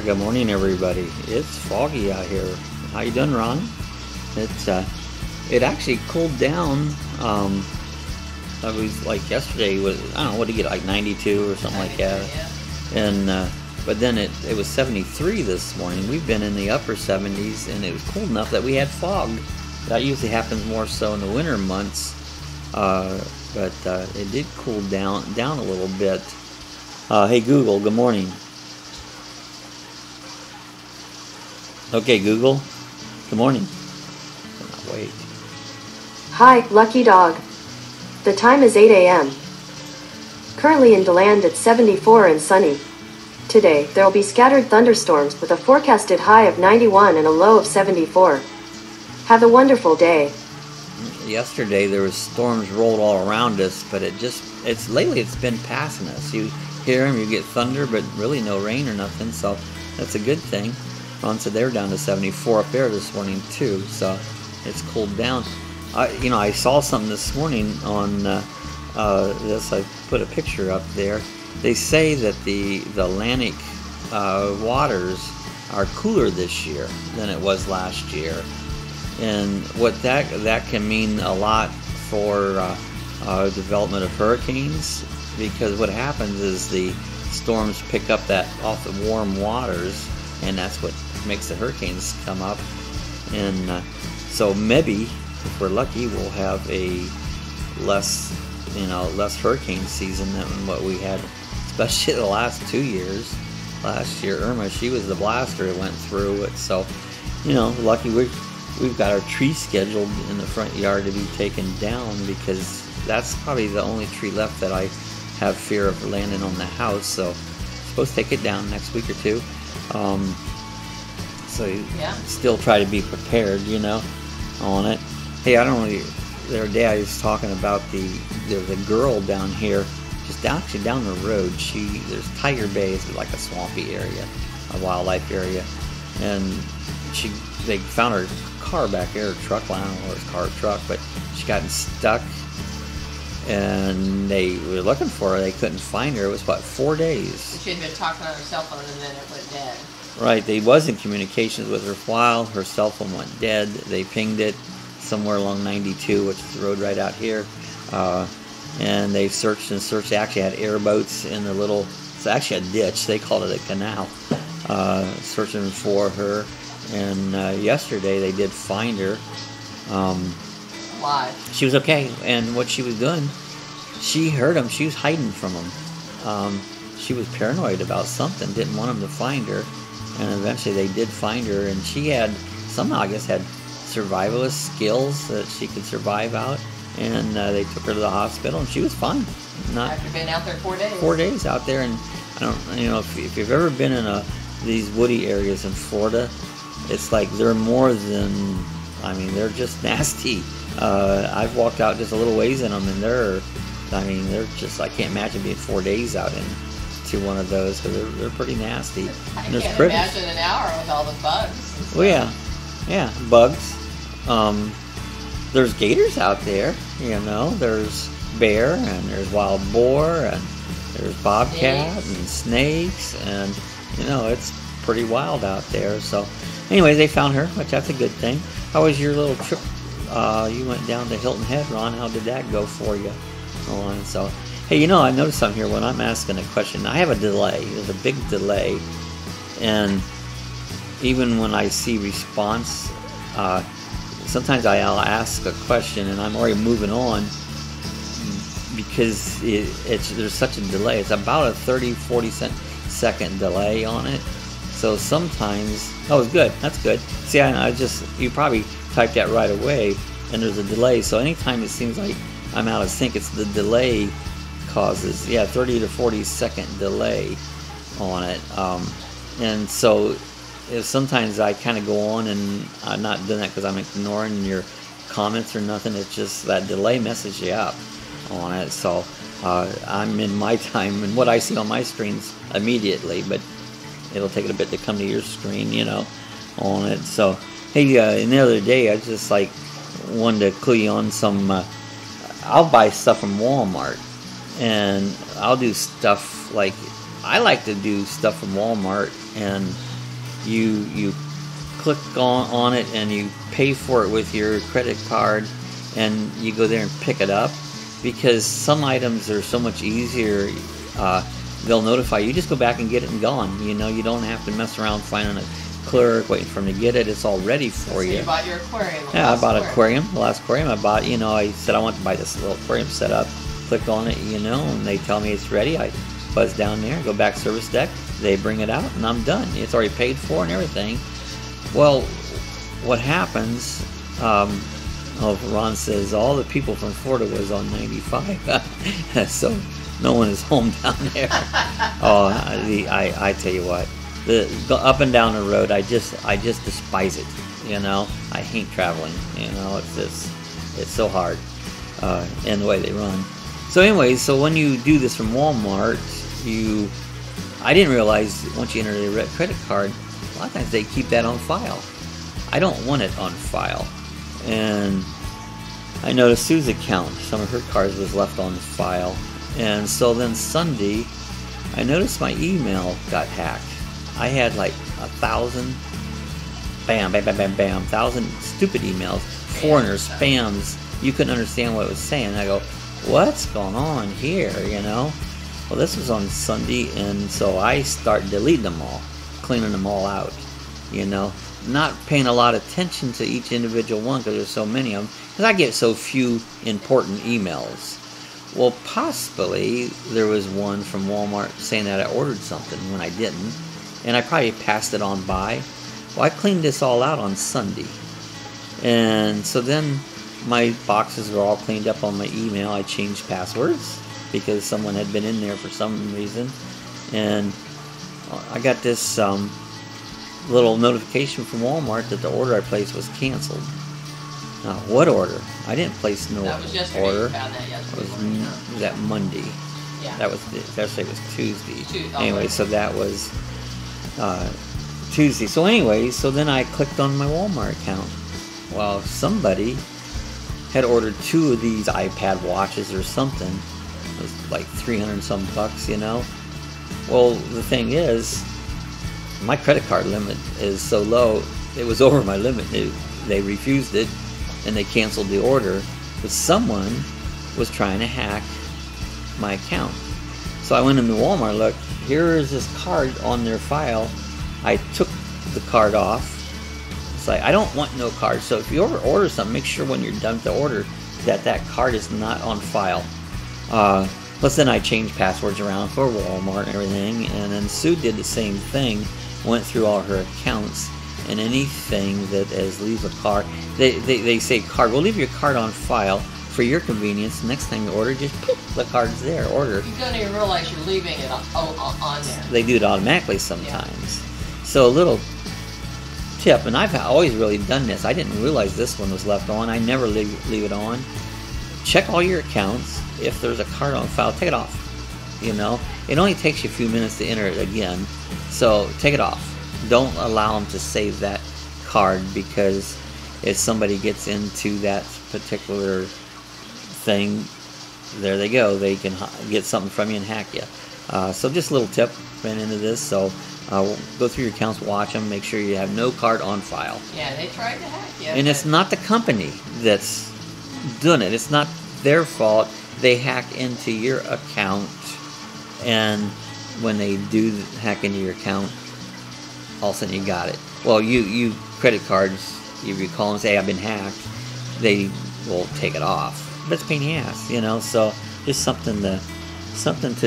Good morning, everybody. It's foggy out here. How you doing, Ron? It actually cooled down. It was like yesterday was, I don't know, what did you get, like 92 or something like that. Yeah. And but then it was 73 this morning. We've been in the upper 70s, and it was cold enough that we had fog. That usually happens more so in the winter months, but it did cool down a little bit. Hey Google, good morning. Okay, Google, good morning. Wait. Hi, Lucky Dog. The time is 8 a.m. Currently in DeLand it's 74 and sunny. Today, there will be scattered thunderstorms with a forecasted high of 91 and a low of 74. Have a wonderful day. Yesterday there was storms rolled all around us, but lately it's been passing us. You hear them, you get thunder, but really no rain or nothing, so that's a good thing. Ron said they were down to 74 up there this morning too, so it's cooled down. I saw something this morning on this. I put a picture up there. They say that the Atlantic waters are cooler this year than it was last year, and what that can mean a lot for development of hurricanes, because what happens is the storms pick up that off the warm waters, and that's what makes the hurricanes come up. And so maybe, if we're lucky, we'll have a less hurricane season than what we had, especially the last 2 years. Last year, Irma, she was the blaster that went through it. So, lucky we've got our tree scheduled in the front yard to be taken down, because that's probably the only tree left that I have fear of landing on the house. So, I'm supposed to take it down next week or two. So still try to be prepared, on it. Hey, the other day I was talking about the girl down here, actually down the road. There's Tiger Bay, it's like a swampy area, a wildlife area, and they found her car back there, her truck. Well, I don't know if it was car or truck, but she gotten stuck, and they were looking for her. They couldn't find her. It was about 4 days. She had been talking on her cell phone, and then it went dead. Right, they was in communications with her for a while. Her cell phone went dead. They pinged it somewhere along 92, which is the road right out here. And they searched and searched. They actually had airboats in it's actually a ditch. They called it a canal, searching for her. And yesterday they did find her. Why? She was okay. And what she was doing, she heard them. She was hiding from them. She was paranoid about something, didn't want them to find her. And eventually they did find her, and she had survivalist skills that she could survive out, and they took her to the hospital, and she was fine. After being out there 4 days. 4 days out there, and I don't, if you've ever been in these woody areas in Florida, it's like they're more than, they're just nasty. I've walked out just a little ways in them, and they're just, I can't imagine being 4 days out into one of those, because they're pretty nasty. I can't imagine an hour with all the bugs. Well, yeah, bugs. There's gators out there, there's bear, and there's wild boar, and there's bobcat and snakes, and it's pretty wild out there. So anyways, they found her, which that's a good thing. How was your little trip? You went down to Hilton Head, Ron. How did that go for you? So hey, I noticed something here when I'm asking a question. I have a delay. There's a big delay, and even when I see response, sometimes I'll ask a question and I'm already moving on, because there's such a delay. It's about a 30-40 second delay on it. So sometimes, it's good. That's good. See, you probably typed that right away, and there's a delay. So anytime it seems like I'm out of sync, it's the delay causes 30 to 40 second delay on it. And so sometimes I kind of go on, and I'm not doing that because I'm ignoring your comments or nothing. It's just that delay messes you up on it. So I'm in my time, and what I see on my screens immediately, but it'll take it a bit to come to your screen, on it. So hey, and the other day I just wanted to clue you on some. I'll buy stuff from Walmart, and I'll do stuff like I like to do stuff from Walmart, and you click on it and you pay for it with your credit card, and you go there and pick it up, because some items are so much easier. They'll notify you. Just go back and get it and gone. You know, you don't have to mess around finding a clerk, waiting for them to get it. It's all ready for you. So you bought your aquarium. Yeah, I bought an aquarium. The last aquarium I bought, you know, I said I want to buy this little aquarium set up. Click on it, you know, and they tell me it's ready. I buzz down there, go back service deck. They bring it out, and I'm done. It's already paid for and everything. Well, what happens? Ron says all the people from Florida was on 95, so no one is home down there. I tell you what, the up and down the road, I just despise it. You know, I hate traveling. You know, it's so hard, and the way they run. So anyway, so when you do this from Walmart, I didn't realize once you enter the red credit card, a lot of times they keep that on file. I don't want it on file, and I noticed Sue's account, some of her cards was left on file. And so then Sunday, I noticed my email got hacked. I had like 1,000, bam, 1,000 stupid emails, foreigners, spams. You couldn't understand what it was saying. I go, what's going on here, you know? Well, this was on Sunday, and so I start deleting them all, cleaning them all out, you know? Not paying a lot of attention to each individual one because there's so many of them, because I get so few important emails. Well, possibly there was one from Walmart saying that I ordered something when I didn't, and I probably passed it on by. Well, I cleaned this all out on Sunday, and so then my boxes were all cleaned up on my email. I changed passwords because someone had been in there for some reason, and I got this little notification from Walmart that the order I placed was canceled. Now, what order? I didn't place no that was yesterday. order. You found that yesterday. It was that Monday. Yeah. That was yesterday was Tuesday. Anyway, Monday. so that was Tuesday. So anyway, so then I clicked on my Walmart account. Well, somebody had ordered 2 of these iPad watches or something. It was like 300 and some bucks, you know. Well, the thing is, my credit card limit is so low, it was over my limit. They refused it, and they canceled the order. But someone was trying to hack my account. So I went into Walmart, look, here is this card on their file. I took the card off. It's like, I don't want no card. So if you order something, make sure when you're done with the order that card is not on file. Plus then I changed passwords around for Walmart and everything, and then Sue did the same thing. Went through all her accounts, and anything that leaves a card, they say card, we'll leave your card on file for your convenience. Next time you order, just poof, the card's there, order. You don't even realize you're leaving it on there. They do it automatically sometimes. Yeah. So a little tip, and I've always really done this, I didn't realize this one was left on. I never leave it on. Check all your accounts. If there's a card on file, take it off. You know, it only takes you a few minutes to enter it again, so take it off. Don't allow them to save that card, because if somebody gets into that particular thing, there they go. They can get something from you and hack you. So just a little tip ran into this. So go through your accounts, watch them, make sure you have no card on file. Yeah, they tried to hack you. And it's not the company that's doing it. It's not their fault. They hack into your account, and when they do hack into your account, all of a sudden you got it. Well, you credit cards, if you call and say I've been hacked, they will take it off. But it's a pain in the ass, you know. So just something to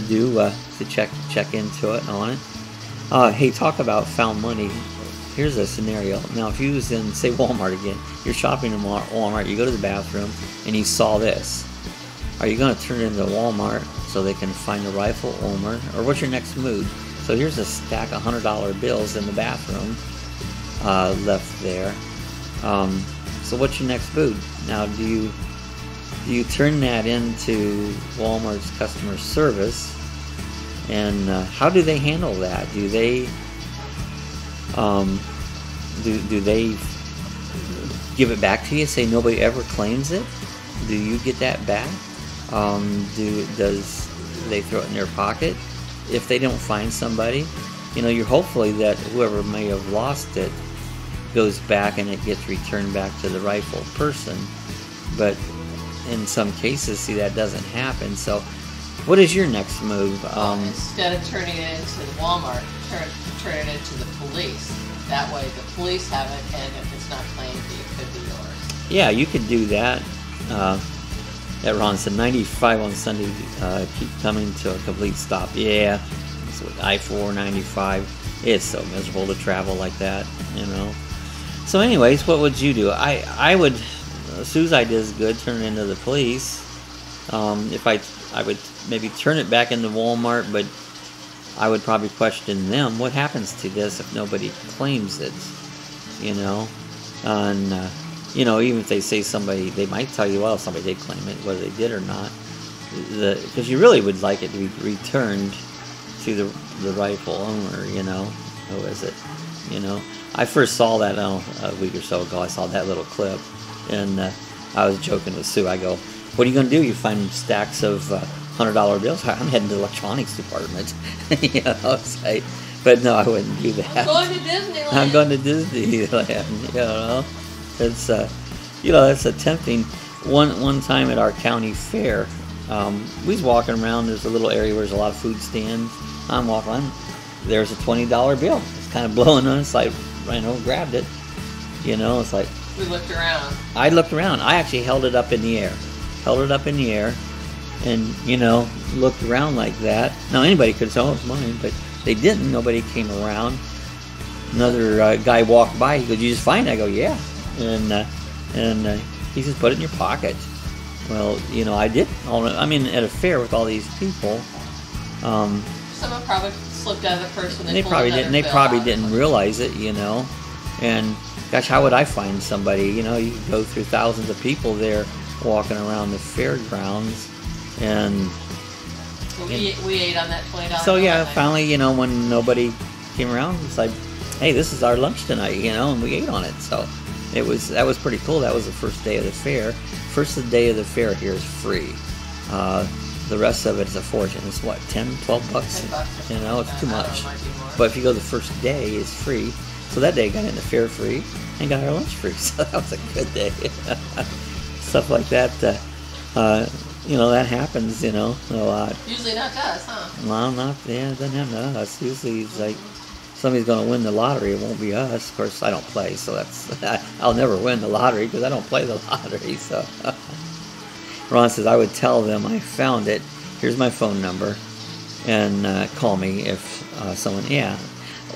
do to check into it on it. Hey, talk about found money. Here's a scenario. Now, if you was in, say, Walmart again, you're shopping in Walmart, you go to the bathroom, and you saw this. Are you going to turn it into Walmart so they can find a rifle owner? Or what's your next mood? So here's a stack of $100 bills in the bathroom left there. So what's your next mood? Now, do you turn that into Walmart's customer service? And how do they handle that? Do they do they give it back to you? Say nobody ever claims it? Do you get that back? Does they throw it in their pocket? if they don't find somebody, you're hopefully that whoever may have lost it goes back and it gets returned back to the rightful person. But in some cases, see, that doesn't happen. So what is your next move? Instead of turning it into the Walmart, turn it into the police. That way the police have it, and if it's not claimed, it could be yours. Yeah, you could do that. At Ron said 95 on Sunday, keep coming to a complete stop. Yeah, it's with I-4, 95. It's so miserable to travel like that, So anyways, what would you do? I would, Sue's idea is good, turn it into the police. If I would maybe turn it back into Walmart, but I would probably question them. What happens to this if nobody claims it? And even if they say somebody, they might tell you, well, somebody did claim it, whether they did or not. Because you really would like it to be returned to the rightful owner. Who is it? I first saw that a week or so ago. I saw that little clip, and I was joking with Sue. I go, what are you going to do? You find stacks of $100 bills? I'm heading to the electronics department. But no, I wouldn't do that. I'm going to Disneyland. I'm going to Disneyland. It's that's a tempting. One time at our county fair, we was walking around. There's a little area where there's a lot of food stands. I'm walking. There's a $20 bill. It's kind of blowing on us. I grabbed it. It's like. We looked around. I looked around. I actually held it up in the air. And, looked around like that. Now, anybody could say, oh, it's mine, but they didn't. Nobody came around. Another guy walked by. He goes, you just find it? I go, yeah. And he says, put it in your pocket. Well, I did. At a fair with all these people. Someone probably slipped out of the purse when they probably didn't. They probably didn't realize it, And gosh, how would I find somebody? You could go through thousands of people there walking around the fairgrounds, and we ate on that $20. So yeah, finally, when nobody came around, it's like, hey, this is our lunch tonight, and we ate on it. So that was pretty cool. That was the first day of the fair. First day of the fair here is free. The rest of it is a fortune. It's what, $10, $12? $10. It's too much. But if you go the first day, it's free. So that day got in the fair free and got our lunch free. So that was a good day. Stuff like that, that happens, a lot. Usually not to us, huh? Well, it doesn't happen to us. Usually it's like somebody's going to win the lottery. It won't be us. Of course, I don't play, so I'll never win the lottery because I don't play the lottery. So Ron says, I would tell them I found it. Here's my phone number, and call me if someone, yeah.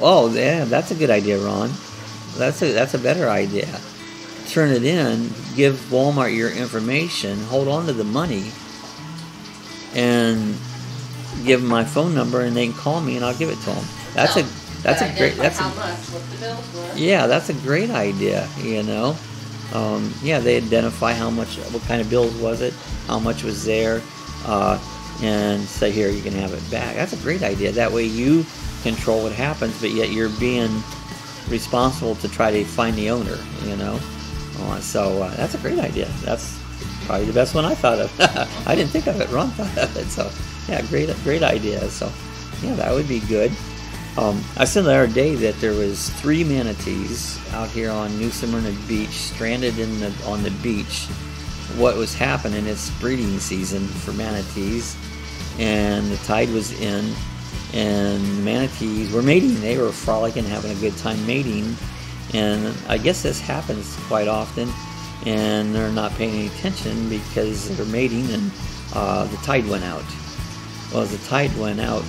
Oh, yeah, that's a good idea, Ron. That's a better idea. Turn it in, give Walmart your information, hold on to the money, and give them my phone number, and they can call me, and I'll give it to them. That's a great. Yeah, that's a great idea. Yeah, they identify how much, what kind of bills was it, how much was there, and say, here, you can have it back. That's a great idea. That way you control what happens, but yet you're being responsible to try to find the owner, So that's a great idea. That's probably the best one I thought of. I didn't think of it. Ron thought of it. So yeah, great idea. So yeah, that would be good. I said the other day that there was 3 manatees out here on New Smyrna Beach, stranded on the beach. What was happening? It's breeding season for manatees, and the tide was in, and the manatees were mating. They were frolicking, having a good time mating, and I guess this happens quite often, and they're not paying any attention because they're mating, and the tide went out. Well, as the tide went out,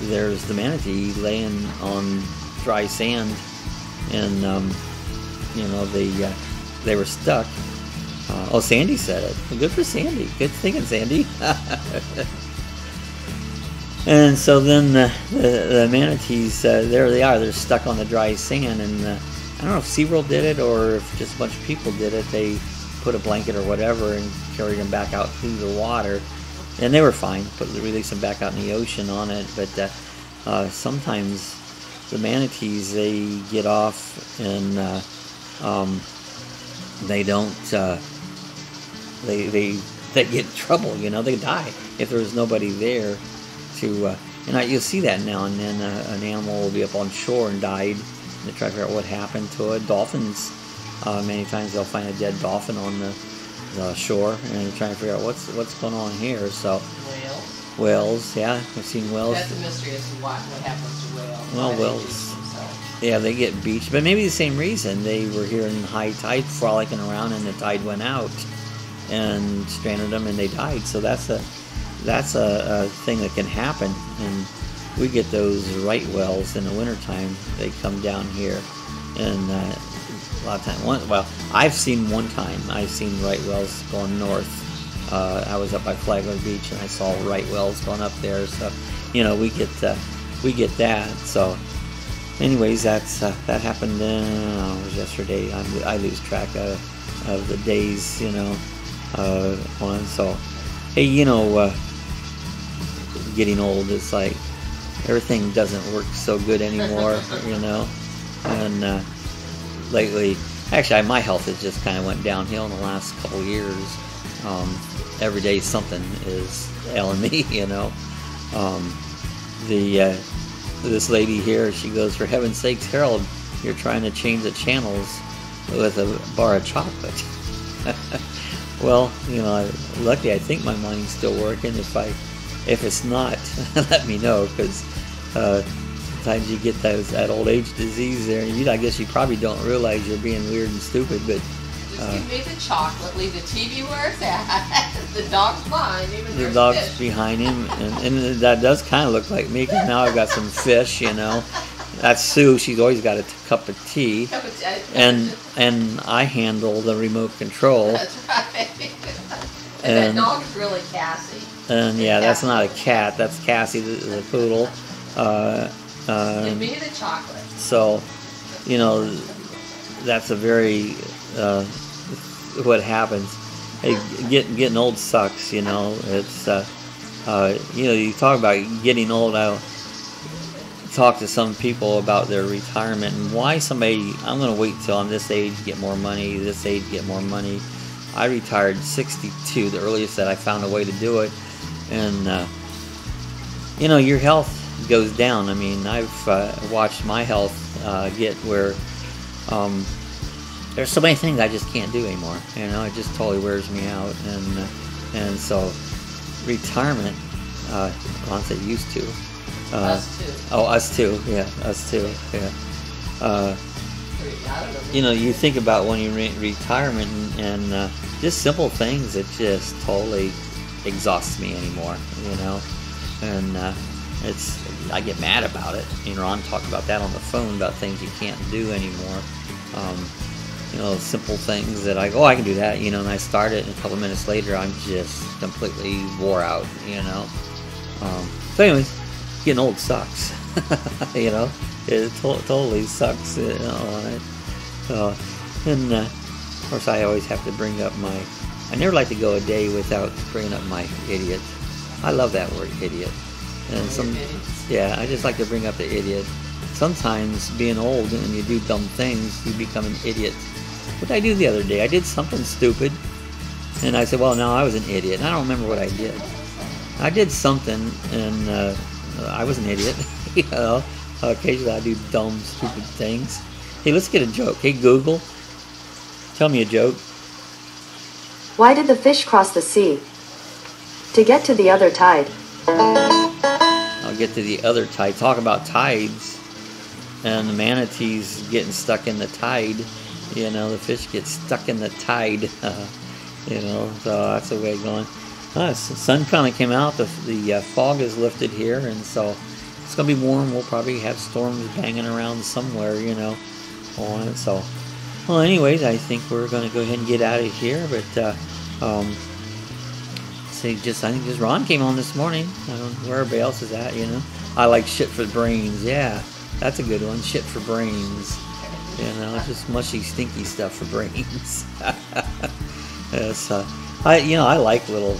there's the manatee laying on dry sand, and they were stuck. Sandy said it. Well, good for Sandy. Good thinking, Sandy. And so then the manatees, there they are. They're stuck on the dry sand, and I don't know if SeaWorld did it or if just a bunch of people did it. They put a blanket or whatever and carried them back out through the water. And they were fine, release them back out in the ocean on it. But sometimes the manatees, they get off and they don't. They get in trouble. They die if there's nobody there. to, you'll see that now and then. An animal will be up on shore and died. And they try to figure out what happened to it. Dolphins, many times they'll find a dead dolphin on the shore, and they're trying to figure out what's going on here. So whales, yeah, I've seen whales. That's a mystery as to what happens to whales. Well, whales, yeah, they get beached, but maybe the same reason. They were here in high tide, frolicking around, and the tide went out and stranded them, and they died. So that's a thing that can happen, and we get those right whales in the wintertime. They come down here, and a lot of time. Well, I've seen one time. I've seen right whales going north. I was up by Flagler Beach, and I saw right whales going up there. So, we get that. So, anyways, that happened. It was yesterday. I lose track of the days. So, hey, getting old, it's like everything doesn't work so good anymore. And lately, actually, my health has just kind of went downhill in the last couple years. Every day something is ailing me, this lady here, she goes, for heaven's sakes, Harold, you're trying to change the channels with a bar of chocolate. Well, luckily I think my mind's still working. If it's not, let me know, because sometimes you get that old age disease there. I guess you probably don't realize you're being weird and stupid, but just give me the chocolate, leave the TV where it's at. The dog's behind him. The dog's behind him, and that does kind of look like me, because now I've got some fish, That's Sue. She's always got a cup of tea. And I handle the remote control. That's right. And that dog's really Cassie. And yeah, that's not a cat. That's Cassie, the poodle. Give me the chocolate. So, that's a very what happens. Hey, getting old sucks. It's you talk about getting old. I talk to some people about their retirement and why I'm going to wait till I'm this age, get more money. This age, get more money. I retired 62, the earliest that I found a way to do it, and your health goes down. I mean, I've watched my health get where there's so many things I just can't do anymore. It just totally wears me out, and so retirement. Once I used to. Us too. Oh, us too. Yeah, us too. Yeah. You think about when you're in retirement and just simple things that just totally exhausts me anymore. And I get mad about it. Ron talked about that on the phone, about things you can't do anymore. Simple things that I can do that, and I start it, and a couple minutes later I'm just completely wore out, So anyways, getting old sucks. It totally sucks on it. And of course I always have to bring up I never like to go a day without bringing up my idiot. I love that word, idiot. And I just like to bring up the idiot. Sometimes being old and you do dumb things, you become an idiot. What did I do the other day? I did something stupid, and I said, well, no, I was an idiot. And I don't remember what I did. I did something, and I was an idiot. Occasionally I do dumb, stupid things. Hey, let's get a joke. Hey, Google, tell me a joke. Why did the fish cross the sea? To get to the other tide. I'll get to the other tide. Talk about tides, and the manatees getting stuck in the tide. The fish get stuck in the tide. So that's the way it's going. The sun kind of came out. The fog is lifted here, and so it's going to be warm. We'll probably have storms banging around somewhere, on it. So, well, anyways, I think we're going to go ahead and get out of here. But I think just Ron came on this morning. I don't know where everybody else is at. I like shit for brains. Yeah, that's a good one. Shit for brains. Just mushy, stinky stuff for brains. Yes. I like little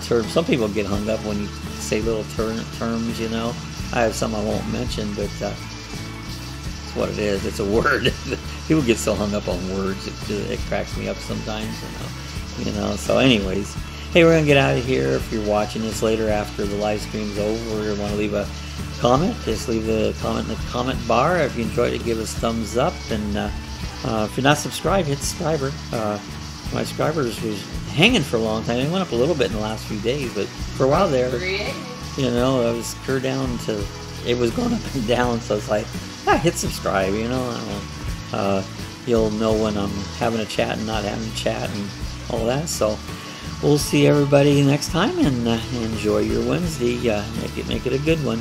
terms. Some people get hung up when you say little terms. I have some I won't mention, but it's what it is. It's a word. People get so hung up on words, it cracks me up sometimes. So anyways, Hey, we're going to get out of here. If you're watching this later after the live stream's over or want to leave a comment, just leave the comment in the comment bar. If you enjoyed it, give us thumbs up. And if you're not subscribed, hit subscriber. My subscribers was hanging for a long time. It went up a little bit in the last few days, but for a while there, you know, I was clear down to, it was going up and down, so it's like, hit subscribe, you know. You'll know when I'm having a chat and not having a chat and all that. So we'll see everybody next time, and enjoy your Wednesday. Make it a good one.